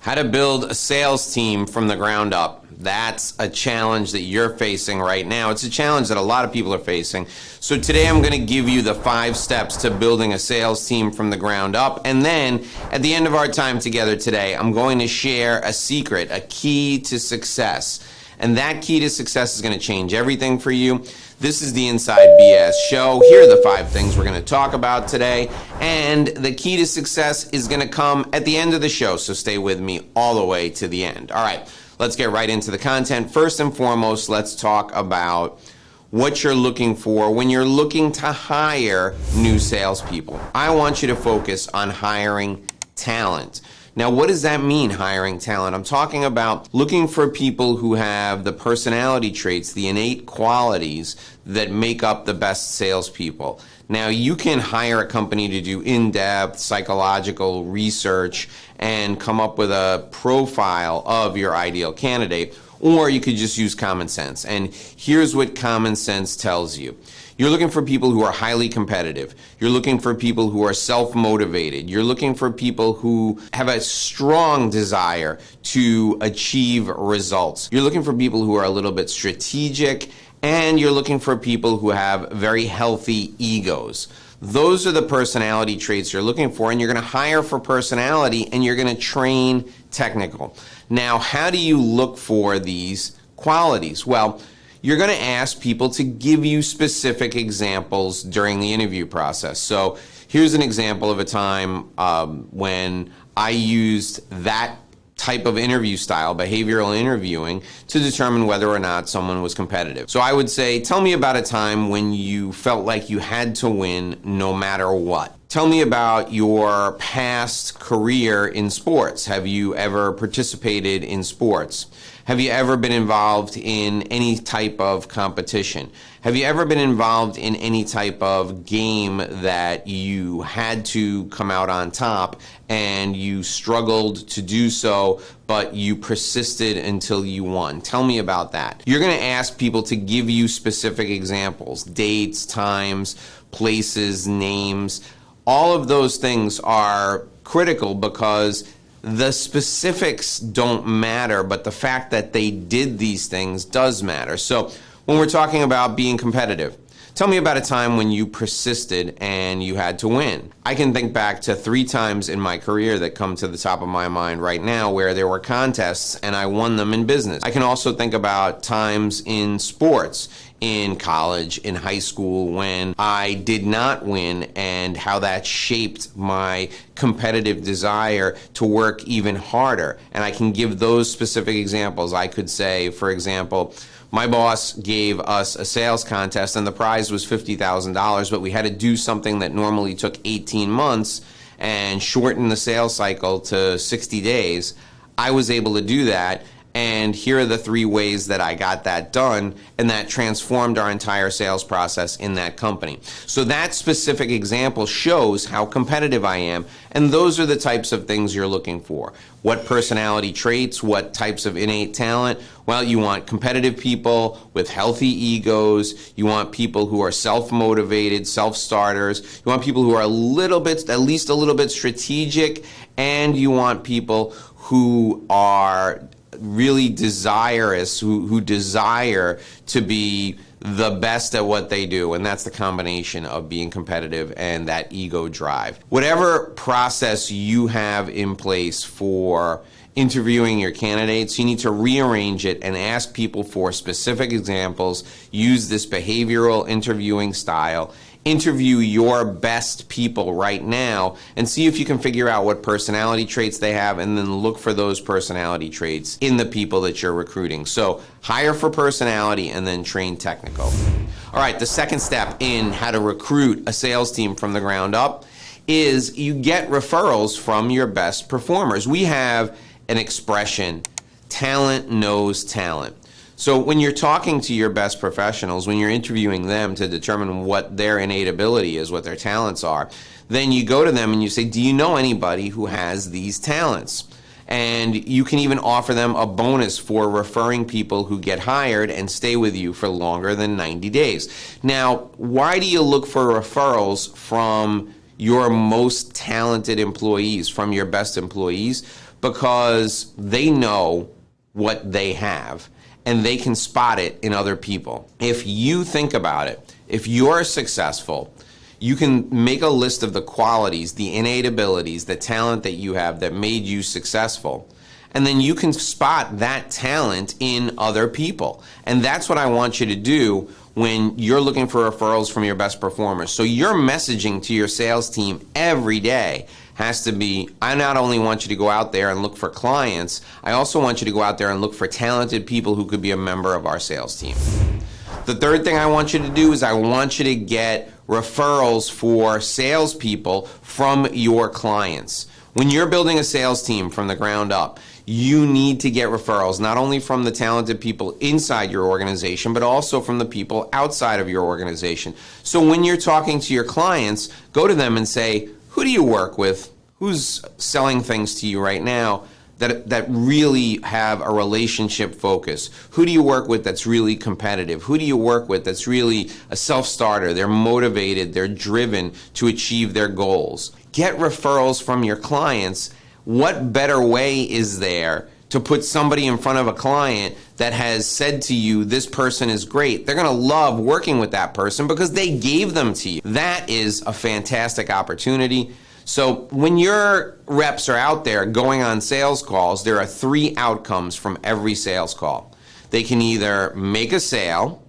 How to build a sales team from the ground up. That's a challenge that you're facing right now. It's a challenge that a lot of people are facing. So today I'm going to give you the 5 steps to building a sales team from the ground up. And then at the end of our time together today, I'm going to share a secret, a key to success. And that key to success is going to change everything for you. This is the Inside BS Show. Here are the 5 things we're going to talk about today. And the key to success is going to come at the end of the show, so stay with me all the way to the end. All right, let's get right into the content. First and foremost, let's talk about what you're looking for when you're looking to hire new salespeople. I want you to focus on hiring talent. Now, what does that mean, hiring talent? I'm talking about looking for people who have the personality traits, the innate qualities that make up the best salespeople. Now, you can hire a company to do in-depth psychological research and come up with a profile of your ideal candidate, or you could just use common sense. And here's what common sense tells you. You're looking for people who are highly competitive. You're looking for people who are self-motivated. You're looking for people who have a strong desire to achieve results. You're looking for people who are a little bit strategic, and you're looking for people who have very healthy egos. Those are the personality traits you're looking for, and you're going to hire for personality, and you're going to train technical. Now, how do you look for these qualities? Well, you're going to ask people to give you specific examples during the interview process. So here's an example of a time when I used that type of interview style, behavioral interviewing, to determine whether or not someone was competitive. So I would say, tell me about a time when you felt like you had to win no matter what. Tell me about your past career in sports. Have you ever participated in sports? Have you ever been involved in any type of competition? Have you ever been involved in any type of game that you had to come out on top and you struggled to do so, but you persisted until you won? Tell me about that. You're going to ask people to give you specific examples, dates, times, places, names. All of those things are critical because the specifics don't matter, but the fact that they did these things does matter. So when we're talking about being competitive, tell me about a time when you persisted and you had to win. I can think back to 3 times in my career that come to the top of my mind right now where there were contests and I won them in business. I can also think about times in sports, in college, in high school, when I did not win and how that shaped my competitive desire to work even harder. And I can give those specific examples. I could say, for example, my boss gave us a sales contest and the prize was $50,000, but we had to do something that normally took 18 months and shorten the sales cycle to 60 days. I was able to do that. And here are the 3 ways that I got that done, and that transformed our entire sales process in that company. So that specific example shows how competitive I am, and those are the types of things you're looking for. What personality traits, what types of innate talent? Well, you want competitive people with healthy egos. You want people who are self-motivated, self-starters. You want people who are at least a little bit strategic, and you want people who are really desirous, who desire to be the best at what they do, and that's the combination of being competitive and that ego drive. Whatever process you have in place for interviewing your candidates, you need to rearrange it and ask people for specific examples. Use this behavioral interviewing style. Interview your best people right now and see if you can figure out what personality traits they have, and then look for those personality traits in the people that you're recruiting. So hire for personality and then train technical. All right, the second step in how to recruit a sales team from the ground up is you get referrals from your best performers. We have an expression, talent knows talent. So when you're talking to your best professionals, when you're interviewing them to determine what their innate ability is, what their talents are, then you go to them and you say, do you know anybody who has these talents? And you can even offer them a bonus for referring people who get hired and stay with you for longer than 90 days. Now, why do you look for referrals from your most talented employees, from your best employees? because they know what they have and they can spot it in other people. If you think about it, if you're successful, you can make a list of the qualities, the innate abilities, the talent that you have that made you successful. And then you can spot that talent in other people. And that's what I want you to do when you're looking for referrals from your best performers. So your messaging to your sales team every day has to be, I not only want you to go out there and look for clients, I also want you to go out there and look for talented people who could be a member of our sales team. The third thing I want you to do is I want you to get referrals for salespeople from your clients. When you're building a sales team from the ground up, you need to get referrals, not only from the talented people inside your organization, but also from the people outside of your organization. So when you're talking to your clients, go to them and say, who do you work with? Who's selling things to you right now that really have a relationship focus? Who do you work with that's really competitive? Who do you work with that's really a self-starter? They're motivated, they're driven to achieve their goals. Get referrals from your clients. What better way is there to put somebody in front of a client that has said to you, this person is great? They're gonna love working with that person because they gave them to you. That is a fantastic opportunity. So when your reps are out there going on sales calls, there are 3 outcomes from every sales call. They can either make a sale,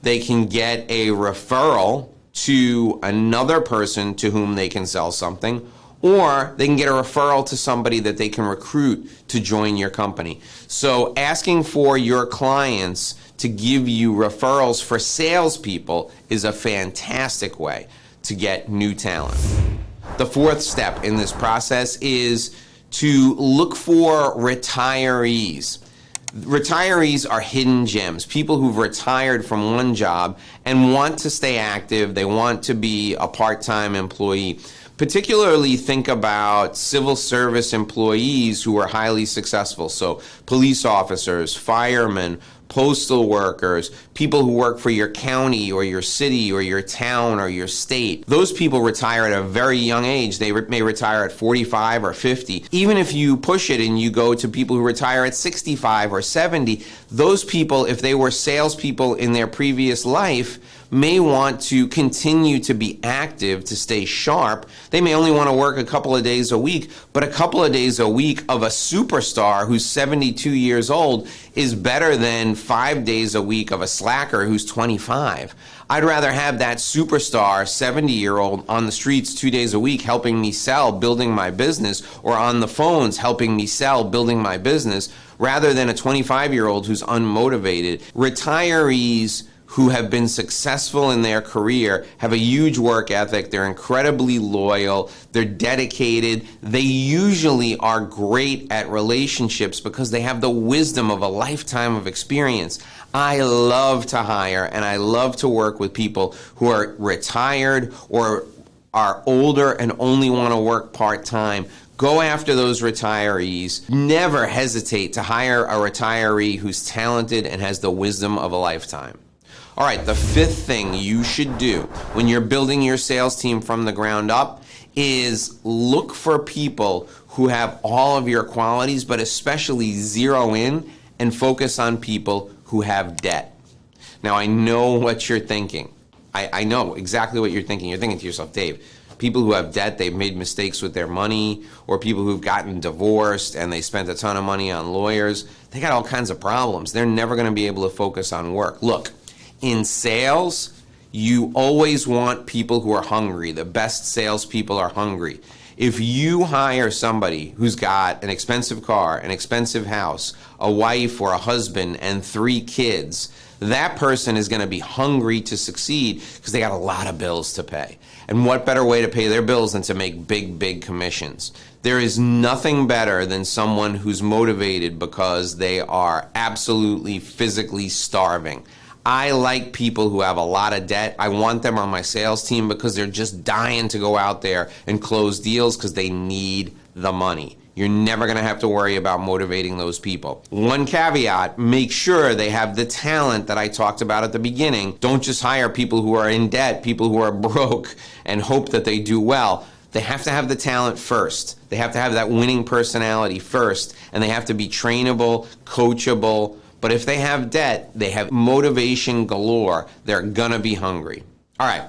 they can get a referral to another person to whom they can sell something, or they can get a referral to somebody that they can recruit to join your company. So asking for your clients to give you referrals for salespeople is a fantastic way to get new talent. The 4th step in this process is to look for retirees. Retirees are hidden gems, people who've retired from one job and want to stay active. They want to be a part-time employee. Particularly think about civil service employees who are highly successful. So police officers, firemen, postal workers, people who work for your county or your city or your town or your state. Those people retire at a very young age. They may retire at 45 or 50. Even if you push it and you go to people who retire at 65 or 70, those people, if they were salespeople in their previous life, may want to continue to be active, to stay sharp. They may only want to work a couple of days a week, but a couple of days a week of a superstar who's 72 years old is better than 5 days a week of a slacker who's 25. I'd rather have that superstar 70-year-old on the streets 2 days a week helping me sell, building my business, or on the phones helping me sell, building my business, rather than a 25-year-old who's unmotivated. Retirees who have been successful in their career have a huge work ethic. They're incredibly loyal. They're dedicated. They usually are great at relationships because they have the wisdom of a lifetime of experience. I love to hire and I love to work with people who are retired or are older and only want to work part-time. Go after those retirees. Never hesitate to hire a retiree who's talented and has the wisdom of a lifetime. All right, the 5th thing you should do when you're building your sales team from the ground up is look for people who have all of your qualities, but especially zero in and focus on people who have debt. Now, I know what you're thinking. I know exactly what you're thinking. You're thinking to yourself, Dave, people who have debt, they've made mistakes with their money, or people who've gotten divorced and they spent a ton of money on lawyers, they got all kinds of problems. They're never going to be able to focus on work. Look, in sales, you always want people who are hungry. The best salespeople are hungry. If you hire somebody who's got an expensive car, an expensive house, a wife or a husband, and 3 kids, that person is going to be hungry to succeed because they got a lot of bills to pay. And what better way to pay their bills than to make big, big commissions? There is nothing better than someone who's motivated because they are absolutely physically starving. I like people who have a lot of debt. I want them on my sales team because they're just dying to go out there and close deals because they need the money. You're never going to have to worry about motivating those people. One caveat, make sure they have the talent that I talked about at the beginning. Don't just hire people who are in debt, people who are broke, and hope that they do well. They have to have the talent first. They have to have that winning personality first, and they have to be trainable, coachable. But if they have debt, they have motivation galore. They're gonna be hungry. All right,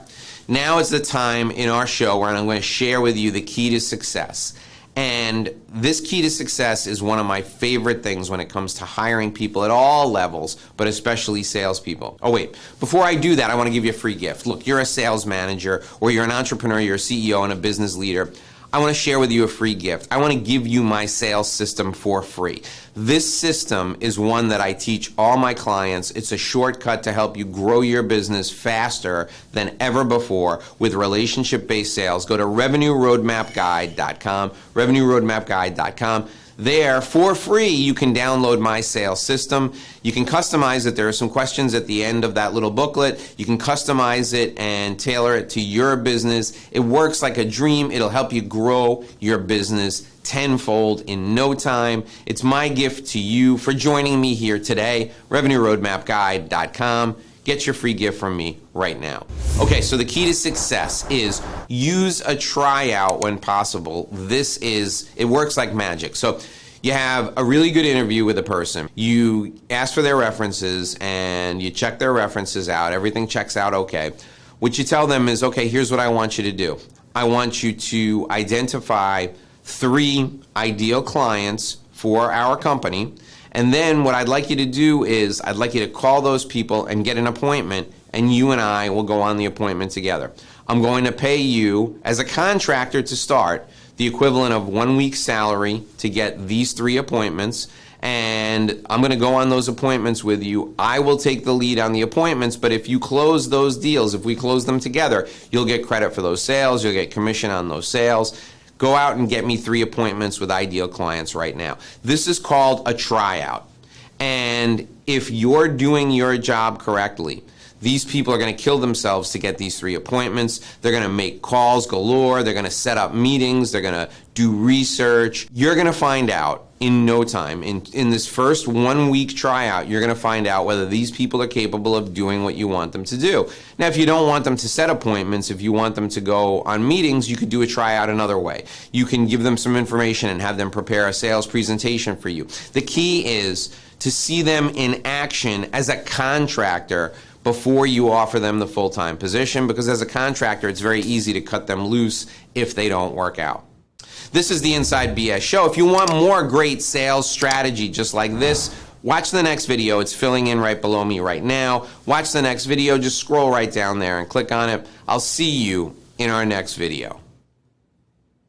now is the time in our show where I'm going to share with you the key to success. And this key to success is one of my favorite things when it comes to hiring people at all levels, but especially salespeople. Oh wait, before I do that, I want to give you a free gift. Look, you're a sales manager, or you're an entrepreneur, you're a CEO and a business leader. I want to share with you a free gift. I want to give you my sales system for free. This system is one that I teach all my clients. It's a shortcut to help you grow your business faster than ever before with relationship-based sales. Go to revenueroadmapguide.com, revenueroadmapguide.com. There, for free, you can download my sales system. You can customize it. There are some questions at the end of that little booklet. You can customize it and tailor it to your business. It works like a dream. It'll help you grow your business tenfold in no time. It's my gift to you for joining me here today. RevenueRoadmapGuide.com. Get your free gift from me right now. Okay, so the key to success is use a tryout when possible. It works like magic. So you have a really good interview with a person. You ask for their references and you check their references out. Everything checks out okay. What you tell them is, okay, here's what I want you to do. I want you to identify 3 ideal clients for our company. And then what I'd like you to do is I'd like you to call those people and get an appointment, and you and I will go on the appointment together. I'm going to pay you as a contractor to start the equivalent of 1 week's salary to get these 3 appointments, and I'm going to go on those appointments with you. I will take the lead on the appointments, but if you close those deals, if we close them together, you'll get credit for those sales, you'll get commission on those sales. Go out and get me 3 appointments with ideal clients right now. This is called a tryout. And if you're doing your job correctly, these people are going to kill themselves to get these 3 appointments. They're going to make calls galore. They're going to set up meetings. They're going to do research. You're going to find out in no time. In this first 1 week tryout, you're going to find out whether these people are capable of doing what you want them to do. Now, if you don't want them to set appointments, if you want them to go on meetings, you could do a tryout another way. You can give them some information and have them prepare a sales presentation for you. The key is to see them in action as a contractor before you offer them the full-time position, because as a contractor, it's very easy to cut them loose if they don't work out. This is the Inside BS Show. If you want more great sales strategy just like this, watch the next video. It's filling in right below me right now. Watch the next video. Just scroll right down there and click on it. I'll see you in our next video.